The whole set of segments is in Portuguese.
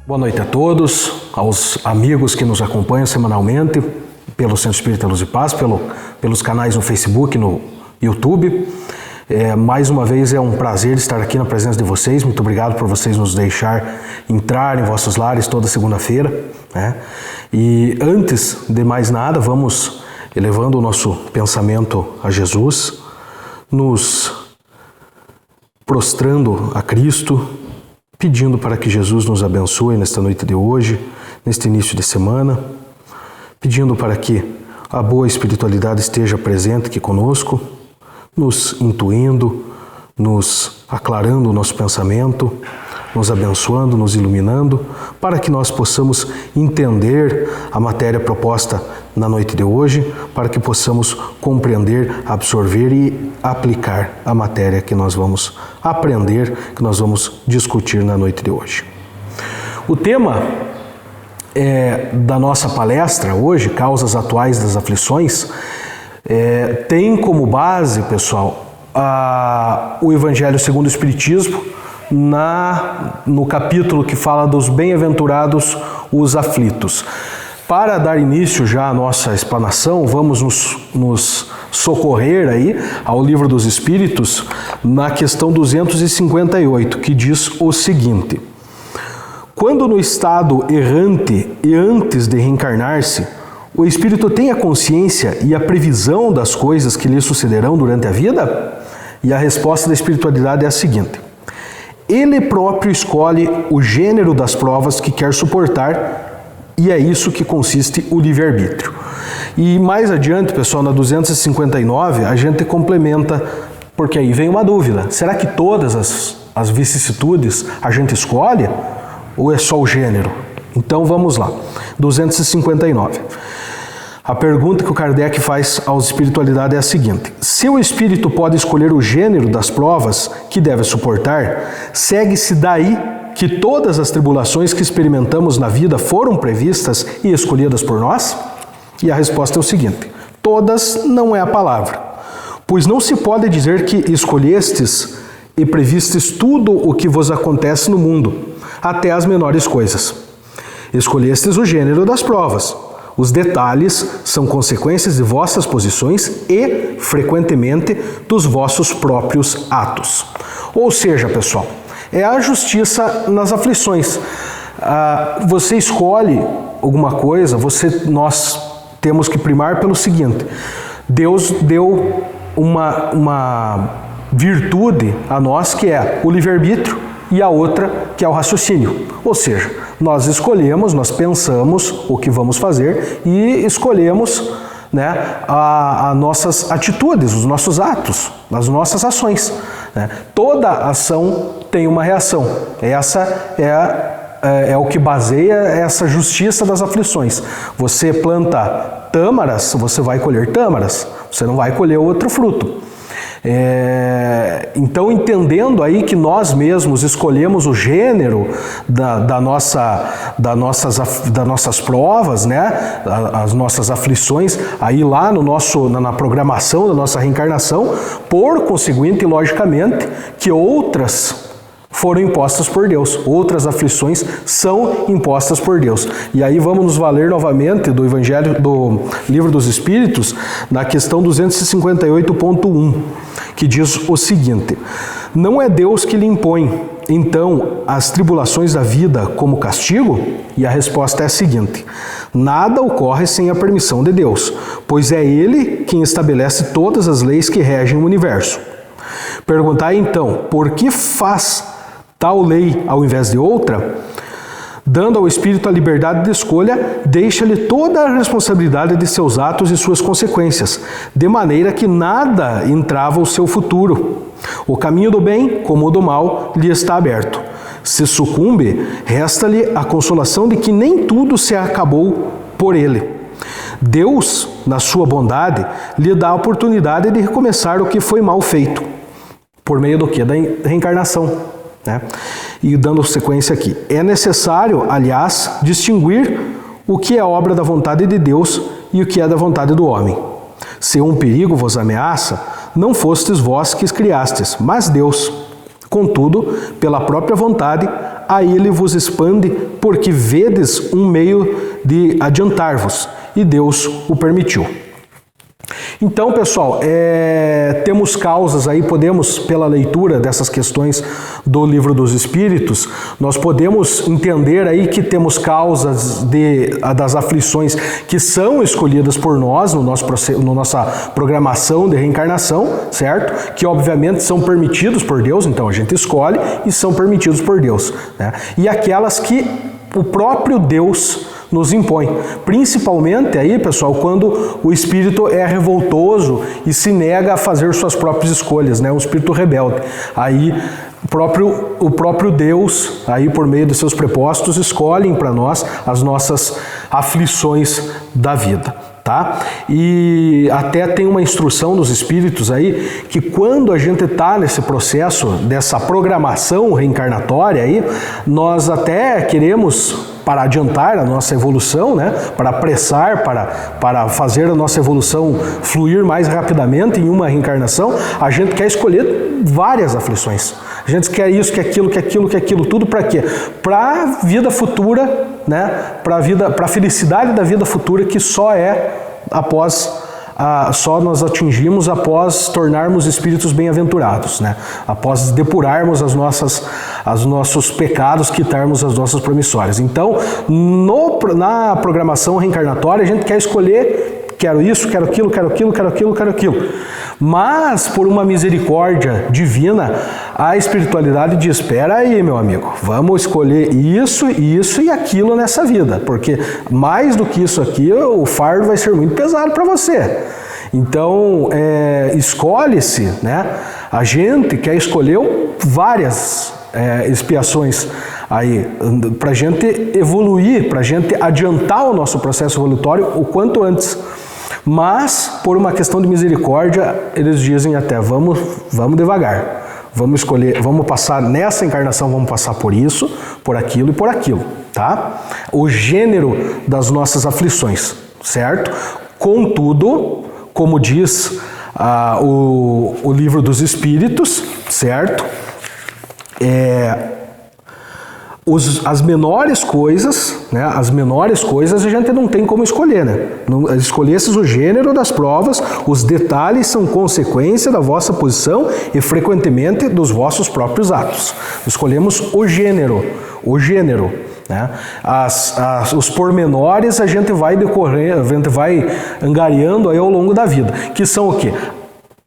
Boa noite a todos, aos amigos que nos acompanham semanalmente pelo Centro Espírita Luz e Paz, pelos canais no Facebook, no YouTube. Mais uma vez é um prazer estar aqui na presença de vocês. Muito obrigado por vocês nos deixar entrar em vossos lares toda segunda-feira, né? E antes de mais nada, vamos elevando o nosso pensamento a Jesus, nos prostrando a Cristo, pedindo para que Jesus nos abençoe nesta noite de hoje, neste início de semana, pedindo para que a boa espiritualidade esteja presente aqui conosco, nos intuindo, nos aclarando o nosso pensamento, nos abençoando, nos iluminando, para que nós possamos entender a matéria proposta na noite de hoje, para que possamos compreender, absorver e aplicar a matéria que nós vamos aprender, que nós vamos discutir na noite de hoje. O tema da nossa palestra hoje, Causas Atuais das Aflições, tem como base, pessoal, o Evangelho segundo o Espiritismo, no capítulo que fala dos bem-aventurados os aflitos. Para dar início já à nossa explanação, vamos nos socorrer aí ao Livro dos Espíritos, na questão 258, que diz o seguinte: quando no estado errante e antes de reencarnar-se, o espírito tem a consciência e a previsão das coisas que lhe sucederão durante a vida? E a resposta da espiritualidade é a seguinte: ele próprio escolhe o gênero das provas que quer suportar, e é isso que consiste o livre-arbítrio. E mais adiante, pessoal, na 259, a gente complementa, porque aí vem uma dúvida: será que todas as vicissitudes a gente escolhe? Ou é só o gênero? Então vamos lá. 259. A pergunta que o Kardec faz aos espiritualidades é a seguinte: se o espírito pode escolher o gênero das provas que deve suportar, segue-se daí que todas as tribulações que experimentamos na vida foram previstas e escolhidas por nós? E a resposta é o seguinte: todas não é a palavra, pois não se pode dizer que escolhestes e previstes tudo o que vos acontece no mundo, até as menores coisas. Escolhestes o gênero das provas. Os detalhes são consequências de vossas posições e, frequentemente, dos vossos próprios atos. Ou seja, pessoal, é a justiça nas aflições. Você escolhe alguma coisa, nós temos que primar pelo seguinte: Deus deu uma virtude a nós, que é o livre-arbítrio, e a outra que é o raciocínio. Ou seja, nós escolhemos, nós pensamos o que vamos fazer e escolhemos, né, as nossas atitudes, os nossos atos, as nossas ações, né? Toda ação tem uma reação. Essa é o que baseia essa justiça das aflições. Você planta tâmaras, você vai colher tâmaras, você não vai colher outro fruto. Então, entendendo aí que nós mesmos escolhemos o gênero das nossas provas, né, as nossas aflições, aí lá na programação da nossa reencarnação, por conseguinte, logicamente, que outras foram impostas por Deus, outras aflições são impostas por Deus. E aí vamos nos valer novamente do Evangelho, do Livro dos Espíritos, na questão 258.1, que diz o seguinte: não é Deus que lhe impõe, então, as tribulações da vida como castigo? E a resposta é a seguinte: nada ocorre sem a permissão de Deus, pois é Ele quem estabelece todas as leis que regem o universo. Perguntai então, por que faz tal lei ao invés de outra? Dando ao espírito a liberdade de escolha, deixa-lhe toda a responsabilidade de seus atos e suas consequências, de maneira que nada entrava o seu futuro. O caminho do bem, como o do mal, lhe está aberto. Se sucumbe, resta-lhe a consolação de que nem tudo se acabou por ele. Deus, na sua bondade, lhe dá a oportunidade de recomeçar o que foi mal feito. Por meio do quê? Da reencarnação, né? E dando sequência aqui: é necessário, aliás, distinguir o que é obra da vontade de Deus e o que é da vontade do homem. Se um perigo vos ameaça, não fostes vós que os criastes, mas Deus. Contudo, pela própria vontade, a ele vos expande, porque vedes um meio de adiantar-vos, e Deus o permitiu. Então, pessoal, temos causas aí, podemos, pela leitura dessas questões do Livro dos Espíritos, nós podemos entender aí que temos causas das aflições que são escolhidas por nós no nossa programação de reencarnação, certo? Que obviamente são permitidos por Deus, então a gente escolhe e são permitidos por Deus, né? E aquelas que o próprio Deus nos impõe, principalmente aí, pessoal, quando o espírito é revoltoso e se nega a fazer suas próprias escolhas, né? Um espírito rebelde. Aí o próprio Deus, aí por meio de seus prepostos, escolhem para nós as nossas aflições da vida. Tá? E até tem uma instrução dos espíritos aí que quando a gente está nesse processo dessa programação reencarnatória aí, nós até queremos, para adiantar a nossa evolução, né? Para apressar, para fazer a nossa evolução fluir mais rapidamente em uma reencarnação, a gente quer escolher várias aflições. A gente quer isso, quer aquilo, tudo para quê? Para a vida futura, né? Para a felicidade da vida futura, que só só nós atingimos após tornarmos espíritos bem-aventurados, né? Após depurarmos os nossos pecados, quitarmos as nossas promissórias. Então, na programação reencarnatória, a gente quer escolher, quero isso, quero aquilo. Mas, por uma misericórdia divina, a espiritualidade diz: espera aí, meu amigo, vamos escolher isso e aquilo nessa vida, porque mais do que isso aqui, o fardo vai ser muito pesado para você. Então, escolhe-se, né? A gente quer escolher várias expiações aí, para a gente evoluir, para a gente adiantar o nosso processo evolutório o quanto antes. Mas, por uma questão de misericórdia, eles dizem até, vamos devagar, vamos escolher, vamos passar nessa encarnação, vamos passar por isso, por aquilo e por aquilo, tá? O gênero das nossas aflições, certo? Contudo, como diz o Livro dos Espíritos, certo? As menores coisas, né? As menores coisas a gente não tem como escolher, né? Escolhesses o gênero das provas, os detalhes são consequência da vossa posição e frequentemente dos vossos próprios atos. Escolhemos o gênero, né? Os pormenores a gente vai decorrer, a gente vai angariando aí ao longo da vida, que são o quê?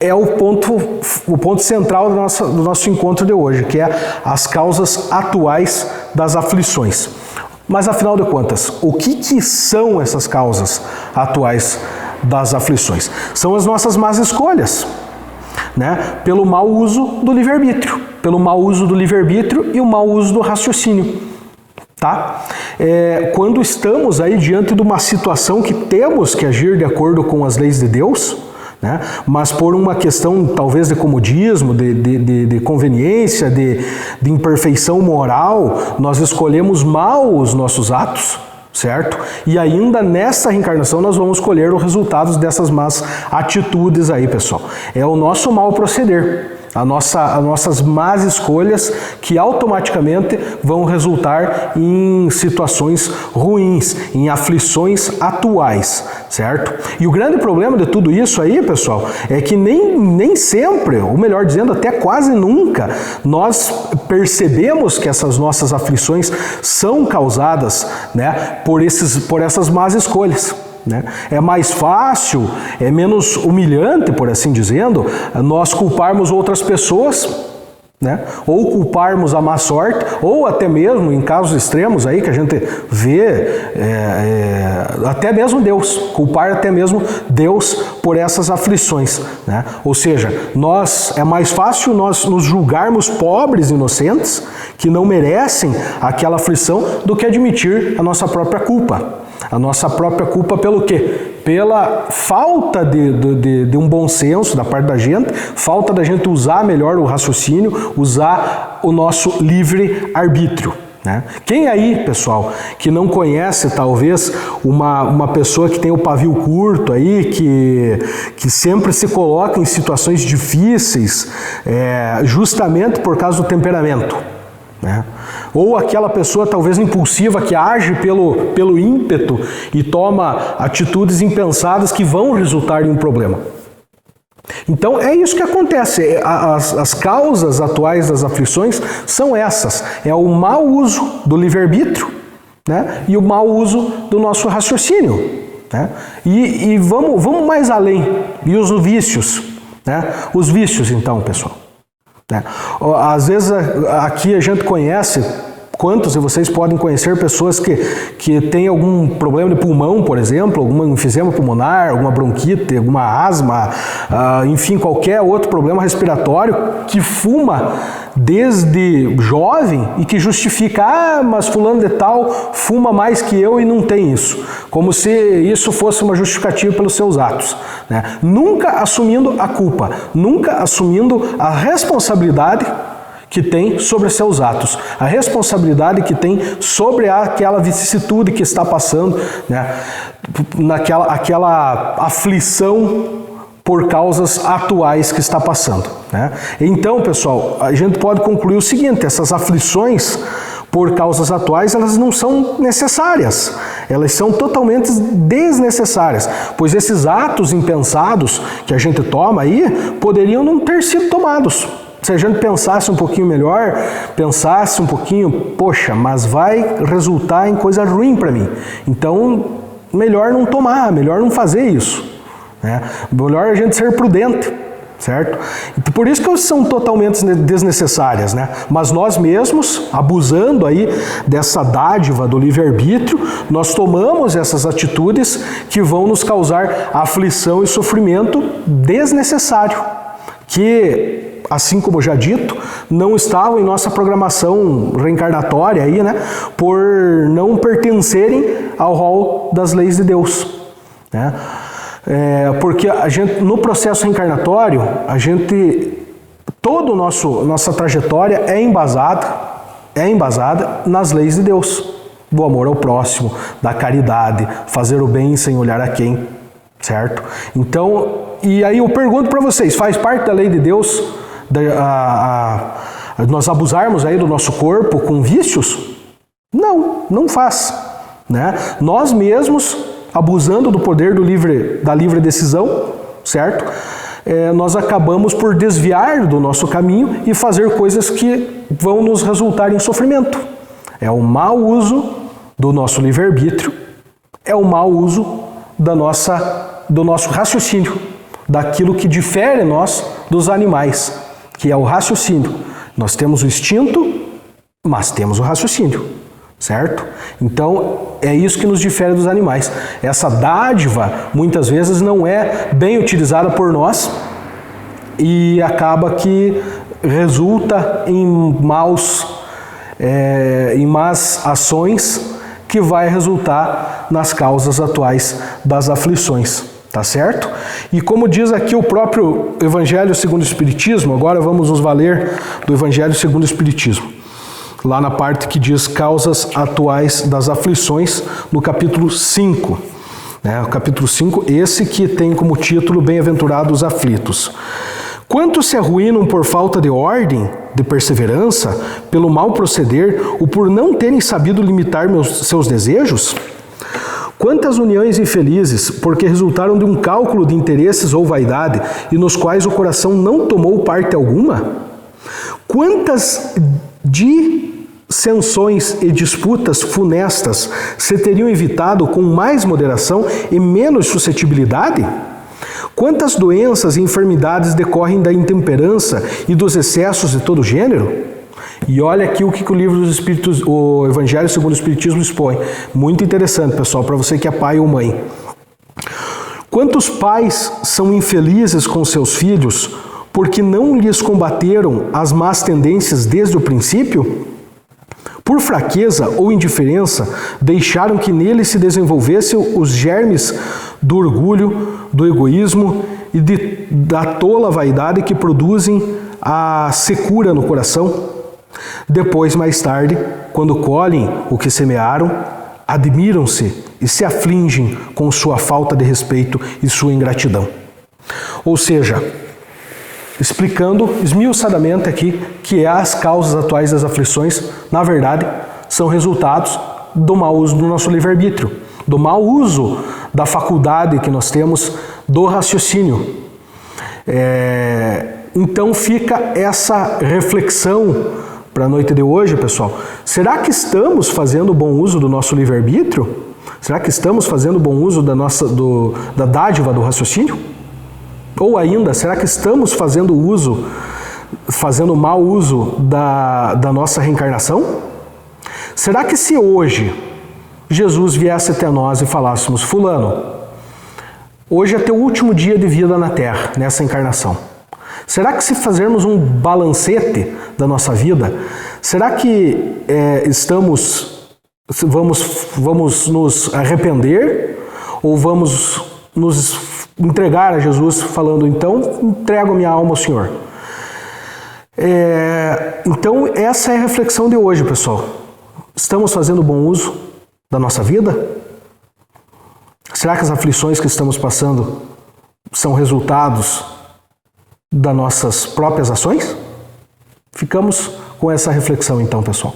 É o ponto central do nosso encontro de hoje, que é as causas atuais das aflições. Mas, afinal de contas, o que são essas causas atuais das aflições? São as nossas más escolhas, né? Pelo mau uso do livre-arbítrio, e o mau uso do raciocínio. Tá? Quando estamos aí diante de uma situação que temos que agir de acordo com as leis de Deus, né? Mas por uma questão talvez de comodismo, de conveniência, de imperfeição moral, nós escolhemos mal os nossos atos, certo? E ainda nessa reencarnação nós vamos colher os resultados dessas más atitudes aí, pessoal. É o nosso mau proceder. As nossas más escolhas que automaticamente vão resultar em situações ruins, em aflições atuais, certo? E o grande problema de tudo isso aí, pessoal, é que nem sempre, ou melhor dizendo, até quase nunca, nós percebemos que essas nossas aflições são causadas, né, por essas más escolhas. Né? É mais fácil, é menos humilhante, por assim dizendo, nós culparmos outras pessoas, né? Ou culparmos a má sorte, ou até mesmo em casos extremos aí que a gente vê, até mesmo Deus, culpar até mesmo Deus por essas aflições, né? Ou seja, é mais fácil nós nos julgarmos pobres inocentes que não merecem aquela aflição do que admitir a nossa própria culpa. A nossa própria culpa pelo quê? Pela falta de um bom senso da parte da gente, falta da gente usar melhor o raciocínio, usar o nosso livre-arbítrio. Né? Quem aí, pessoal, que não conhece talvez uma pessoa que tem o pavio curto aí, que sempre se coloca em situações difíceis, justamente por causa do temperamento? né? Ou aquela pessoa talvez impulsiva que age pelo ímpeto e toma atitudes impensadas que vão resultar em um problema. Então é isso que acontece. As causas atuais das aflições são essas. É o mau uso do livre-arbítrio, né? E o mau uso do nosso raciocínio, né? E vamos mais além. E os vícios, né? Os vícios, então, pessoal, né? Às vezes aqui a gente conhece, quantos de vocês podem conhecer pessoas que têm algum problema de pulmão, por exemplo, algum enfisema pulmonar, alguma bronquite, alguma asma, enfim, qualquer outro problema respiratório, que fuma desde jovem e que justifica, mas fulano de tal fuma mais que eu e não tem isso. Como se isso fosse uma justificativa pelos seus atos, né? Nunca assumindo a culpa, nunca assumindo a responsabilidade que tem sobre seus atos, a responsabilidade que tem sobre aquela vicissitude que está passando, né? Aquela aflição por causas atuais que está passando, né? Então, pessoal, a gente pode concluir o seguinte: essas aflições por causas atuais, elas não são necessárias, elas são totalmente desnecessárias, pois esses atos impensados que a gente toma aí poderiam não ter sido tomados. Se a gente pensasse um pouquinho melhor, pensasse um pouquinho, poxa, mas vai resultar em coisa ruim para mim. Então, melhor não tomar, melhor não fazer isso, né? Melhor a gente ser prudente, certo? Por isso que são totalmente desnecessárias, né? Mas nós mesmos, abusando aí dessa dádiva do livre-arbítrio, nós tomamos essas atitudes que vão nos causar aflição e sofrimento desnecessário, que, assim como já dito, não estavam em nossa programação reencarnatória aí, né, por não pertencerem ao rol das leis de Deus, né? Porque a gente, no processo reencarnatório, toda nossa trajetória é embasada nas leis de Deus, do amor ao próximo, da caridade, fazer o bem sem olhar a quem, certo? Então, e aí eu pergunto para vocês, faz parte da lei de Deus nós abusarmos aí do nosso corpo com vícios? Não faz, né? Nós mesmos, abusando do poder da livre decisão, certo? Nós acabamos por desviar do nosso caminho e fazer coisas que vão nos resultar em sofrimento. É o mau uso do nosso livre-arbítrio, é o mau uso do nosso raciocínio, daquilo que difere nós dos animais, que é o raciocínio. Nós temos o instinto, mas temos o raciocínio, certo? Então, é isso que nos difere dos animais. Essa dádiva, muitas vezes, não é bem utilizada por nós e acaba que resulta em más ações que vai resultar nas causas atuais das aflições. Tá certo? E como diz aqui o próprio Evangelho segundo o Espiritismo, agora vamos nos valer do Evangelho segundo o Espiritismo, lá na parte que diz causas atuais das aflições, no capítulo 5. O capítulo 5, esse que tem como título Bem-aventurados aflitos. Quantos se arruinam por falta de ordem, de perseverança, pelo mau proceder ou por não terem sabido limitar seus desejos? Quantas uniões infelizes, porque resultaram de um cálculo de interesses ou vaidade, e nos quais o coração não tomou parte alguma? Quantas dissensões e disputas funestas se teriam evitado com mais moderação e menos suscetibilidade? Quantas doenças e enfermidades decorrem da intemperança e dos excessos de todo gênero? E olha aqui o que o livro dos Espíritos, o Evangelho segundo o Espiritismo expõe. Muito interessante, pessoal, para você que é pai ou mãe. Quantos pais são infelizes com seus filhos porque não lhes combateram as más tendências desde o princípio? Por fraqueza ou indiferença, deixaram que neles se desenvolvessem os germes do orgulho, do egoísmo e da tola vaidade que produzem a secura no coração? Depois, mais tarde, quando colhem o que semearam, admiram-se e se afligem com sua falta de respeito e sua ingratidão. Ou seja, explicando esmiuçadamente aqui que as causas atuais das aflições, na verdade, são resultados do mau uso do nosso livre-arbítrio, do mau uso da faculdade que nós temos do raciocínio. Então fica essa reflexão para a noite de hoje, pessoal. Será que estamos fazendo bom uso do nosso livre-arbítrio? Será que estamos fazendo bom uso da dádiva do raciocínio? Ou ainda, será que estamos fazendo mau uso da nossa reencarnação? Será que se hoje Jesus viesse até nós e falássemos: fulano, hoje é teu último dia de vida na Terra, nessa encarnação. Será que se fazermos um balancete da nossa vida, será que vamos nos arrepender ou vamos nos entregar a Jesus falando: então, entrego a minha alma ao Senhor? Então, essa é a reflexão de hoje, pessoal. Estamos fazendo bom uso da nossa vida? Será que as aflições que estamos passando são resultados das nossas próprias ações? Ficamos com essa reflexão então, pessoal.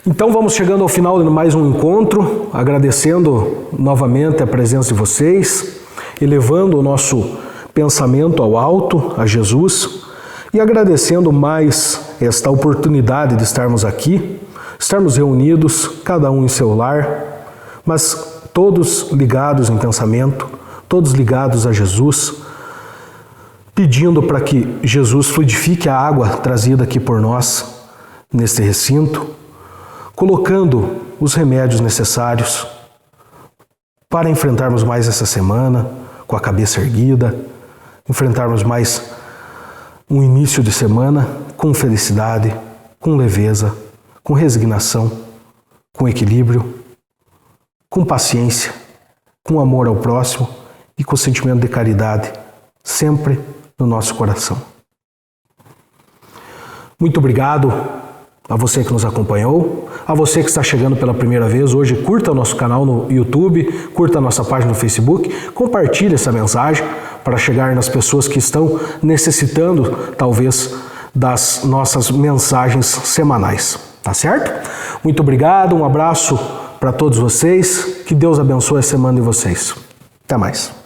Então vamos chegando ao final de mais um encontro, agradecendo novamente a presença de vocês, elevando o nosso pensamento ao alto, a Jesus, e agradecendo mais esta oportunidade de estarmos aqui, estarmos reunidos, cada um em seu lar, mas todos ligados em pensamento, todos ligados a Jesus, pedindo para que Jesus fluidifique a água trazida aqui por nós, neste recinto, colocando os remédios necessários para enfrentarmos mais essa semana com a cabeça erguida, enfrentarmos mais um início de semana com felicidade, com leveza, com resignação, com equilíbrio, com paciência, com amor ao próximo e com sentimento de caridade, sempre no nosso coração. Muito obrigado a você que nos acompanhou, a você que está chegando pela primeira vez hoje, curta o nosso canal no YouTube, curta a nossa página no Facebook, compartilhe essa mensagem para chegar nas pessoas que estão necessitando, talvez, das nossas mensagens semanais. Tá certo? Muito obrigado, um abraço para todos vocês, que Deus abençoe a semana de vocês. Até mais.